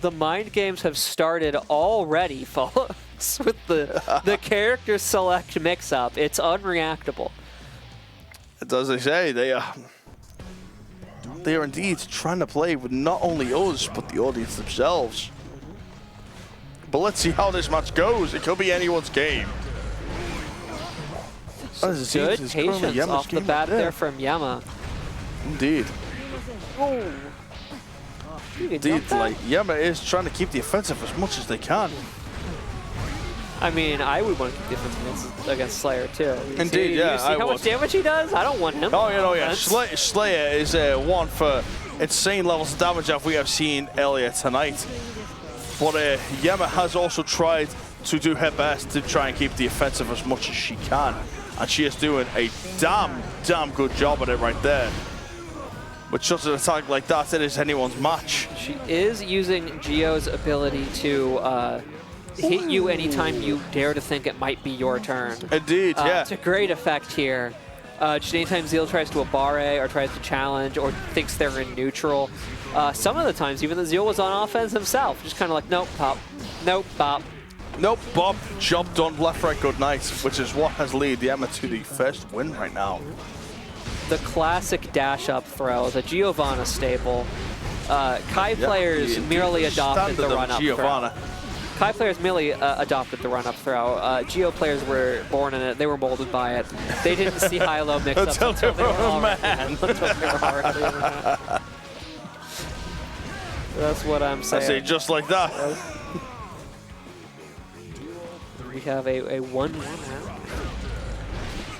The mind games have started already, folks, with the character select mix-up. It's unreactable. As they say, they are indeed trying to play with not only us, but the audience themselves. But let's see how this match goes. It could be anyone's game. Good patience off the bat there from Yemma. Indeed. Oh. Indeed, like, Yemma is trying to keep the offensive as much as they can. I mean, I would want to keep the offensive against Slayer, too. Indeed, yeah, you see how much damage he does? I don't want him. Oh, you know, yeah. Slayer is one for insane levels of damage that we have seen earlier tonight. But Yemma has also tried to do her best to try and keep the offensive as much as she can. And she is doing a damn good job at it right there. With such an attack like that, it is anyone's match. She is using Gio's ability to hit you anytime you dare to think it might be your turn. Indeed, yeah. It's a great effect here. Just anytime Zeal tries to abare or tries to challenge or thinks they're in neutral. Some of the times, even the Zeal was on offense himself. Just kind of like, nope, pop. Nope, pop. Nope, Bob. Job done. Left, right, good night. Which is what has led Yemma to the first win right now. The classic dash-up throw, the Giovanna staple. Kai players merely adopted the run-up throw. Kai players merely adopted the run-up throw. Geo players were born in it. They were molded by it. They didn't see high-low mix-ups until they were already. That's what I'm saying. I say just like that. We have a 1-1 now.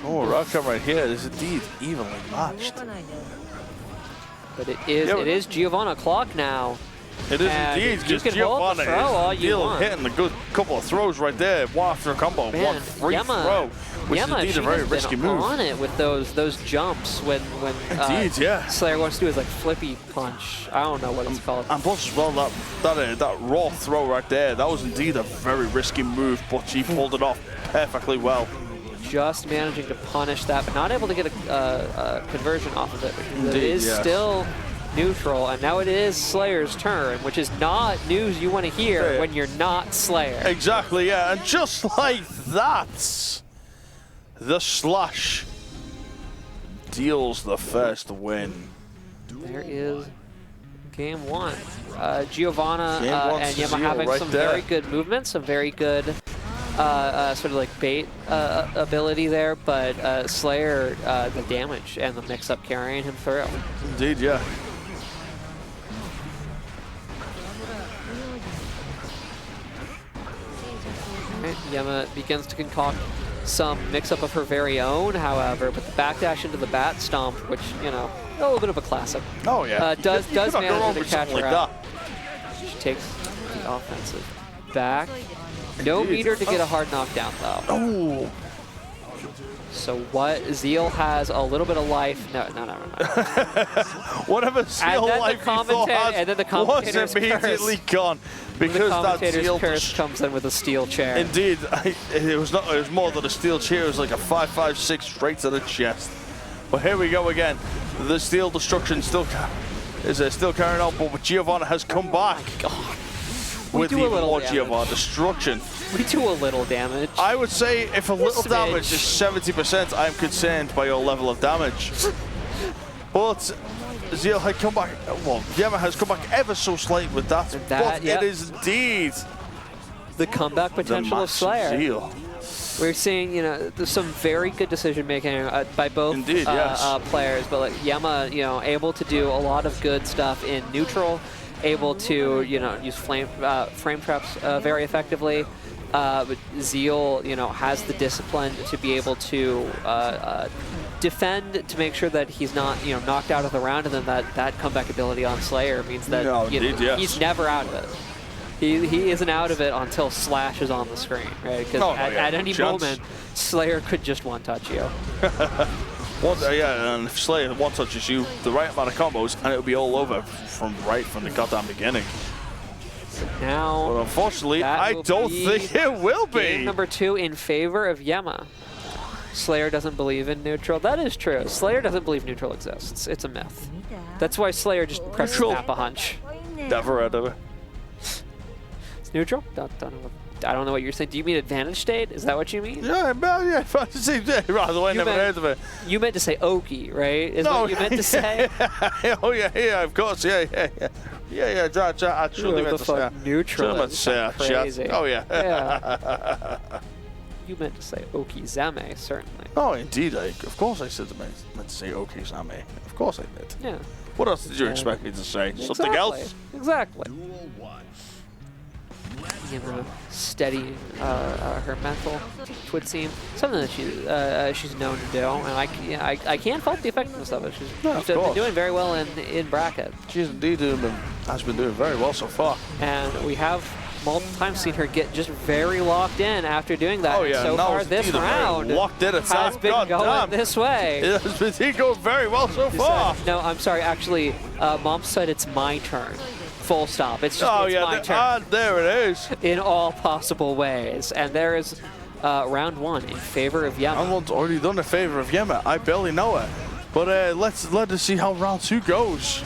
Oh, Rockcom right here is indeed evenly matched. But it is Giovanna clock now. It is indeed, because Giovanna is hitting a good couple of throws right there. One after a combo, man, one free throw, which is indeed a very risky move. On it with those jumps when Slayer wants to do his like flippy punch. I don't know what it's called. And plus as well, that raw throw right there, that was indeed a very risky move, but she pulled it off perfectly well. Just managing to punish that, but not able to get a conversion off of it. Because it is still neutral, and now it is Slayer's turn, which is not news you want to hear when you're not Slayer. Exactly, yeah, and just like that, the slash deals the first win. There is game one. Giovanna and Yemma having some very good movements, some very good sort of like bait ability there, but Slayer, the damage and the mix-up carrying him through. Indeed, yeah. Yemma begins to concoct some mix-up of her very own, however, but the backdash into the bat stomp, which, you know, a little bit of a classic. Oh, yeah. Does manage to catch her out. She takes the offensive back. No meter to get a hard knockdown, though. Oh. So what? Zeal has a little bit of life. No. Whatever Zeal life he thought has was immediately gone. Because that Zeal curse comes in with a steel chair. Indeed, it was more than a steel chair. It was like a 5.56 straight to the chest. But here we go again. The steel destruction still carrying out, but Giovanna has come back. God. With the more Giovanna destruction. We do a little damage. I would say if a little damage is 70%, I'm concerned by your level of damage. But Zeal had come back, well, Yemma has come back ever so slightly with that, but it is indeed the comeback potential of Slayer. Zeal. We're seeing, you know, there's some very good decision making by both players, but like Yemma, you know, able to do a lot of good stuff in neutral, able to, you know, use frame traps very effectively. But Zeal, you know, has the discipline to be able to defend to make sure that he's not, you know, knocked out of the round, and then that comeback ability on Slayer means that he's never out of it. He isn't out of it until Slash is on the screen, right? Because at any moment, Slayer could just one-touch you. And if Slayer one-touches you, the right amount of combos, and it'll be all over from the goddamn beginning. Now, but unfortunately, I don't think it will be. Game number 2 in favor of Yemma. Slayer doesn't believe in neutral. That is true. Slayer doesn't believe neutral exists. It's a myth. That's why Slayer just presses Napa Hunch. Never heard of it. It's neutral? I don't know what you're saying. Do you mean advantage state? Is that what you mean? Yeah, yeah, fantasy. By the way, never heard of it. You meant to say Oki, right? Is what you meant to say? Oh yeah, of course, yeah. I truly meant to say neutral. Crazy. Oh yeah. Yeah. You meant to say Okizeme, certainly. Oh, indeed. Of course I meant to say Okizeme. Of course I did. Yeah. What else did you expect me to say? Exactly. Something else? Exactly. Yemma steadying her mental, it would seem. Something that she's known to do, and I can't fault the effectiveness of it. She's been doing very well in bracket. She's indeed has been doing very well so far. And we have multiple times seen her get just very locked in after doing that. Oh yeah, so far this round locked in has been going this way. It has been going very well so far. No, I'm sorry. Actually, Mom said it's my turn. Full stop. It's just my turn. There it is. In all possible ways. And there is round 1 in favor of Yemma. Round 1's already done in favor of Yemma. I barely know it. But let's see how round 2 goes.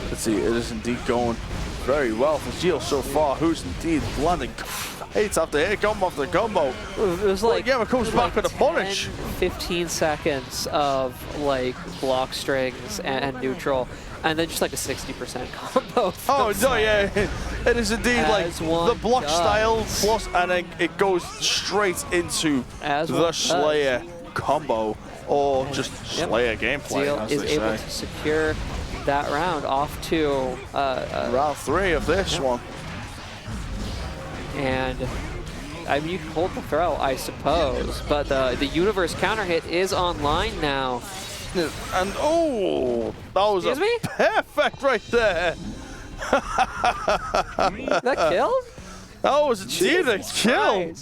Let's see, it is indeed going very well for Zeal so far, who's indeed landing hits after hit, combo after combo. It was like Yemma comes back with a punish. 15 seconds of like block strings and neutral, and then just like a 60% combo. Oh no, yeah, it is indeed like the block style plus, and then it goes straight into the Slayer combo, or just Slayer gameplay. Zeal is able to secure that round off to round 3 of this one. And I mean, you can hold the throw, I suppose, but the universe counter hit is online now. And oh, that was perfect right there. That killed? That was indeed a kill.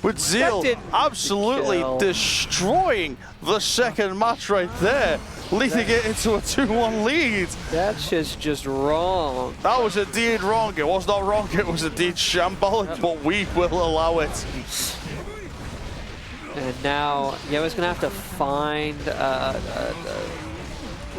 With Zeal absolutely destroying the second match right there, leading it into a 2-1 lead. That's just wrong. That was indeed wrong. It was not wrong. It was indeed shambolic, but we will allow it. And now Yemma's going to have to find...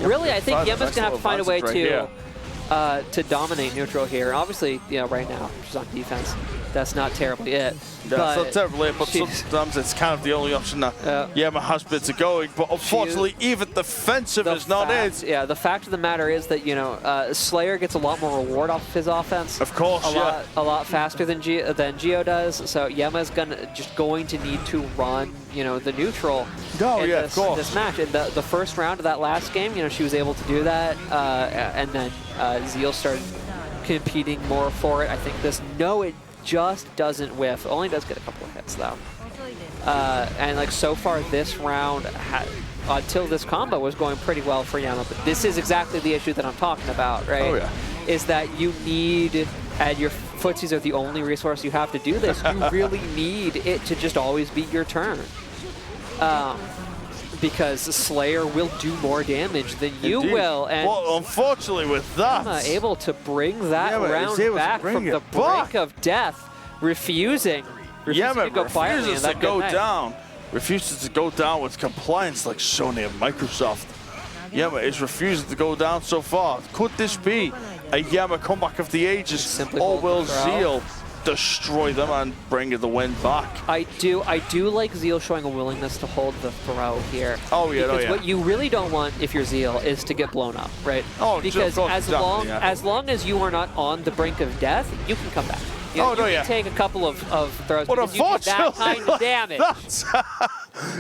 really, I think Yemma's going to have to find a way to dominate neutral here. Obviously, right now, she's on defense. That's not terribly it. Yeah, it's not terribly it, but sometimes it's kind of the only option that Yemma has been to going. But unfortunately, even defensive is not it. Yeah, the fact of the matter is that, Slayer gets a lot more reward off of his offense. Of course, a lot faster than Geo does. So Yemma's just going to need to run, the neutral in this match. In the first round of that last game, she was able to do that. And then Zeal started competing more for it. I think it just doesn't whiff. Only does get a couple of hits though. And so far this round, until this combo was going pretty well for Yemma, but this is exactly the issue that I'm talking about, right? Oh yeah. Is that you need, and your footsies are the only resource you have to do this, you really need it to just always be your turn. Because Slayer will do more damage than you will. And well, unfortunately with that, Yemma able to bring that round back from the brink of death, refusing to go quietly in that good night. Refuses to go down with compliance like Sony and Microsoft. Yemma is refusing to go down so far. Could this be a Yemma comeback of the ages, or will Zeal destroy them and bring the win back? I do like Zeal showing a willingness to hold the throw here. Oh yeah, because what you really don't want if you're Zeal is to get blown up, right? Oh, because as long as you are not on the brink of death, you can come back. You can take a couple of throws, but you do that kind of damage.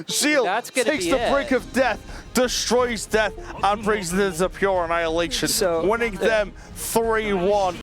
Zeal takes the brink of death, destroys death, and brings it into pure annihilation, winning them 3-1.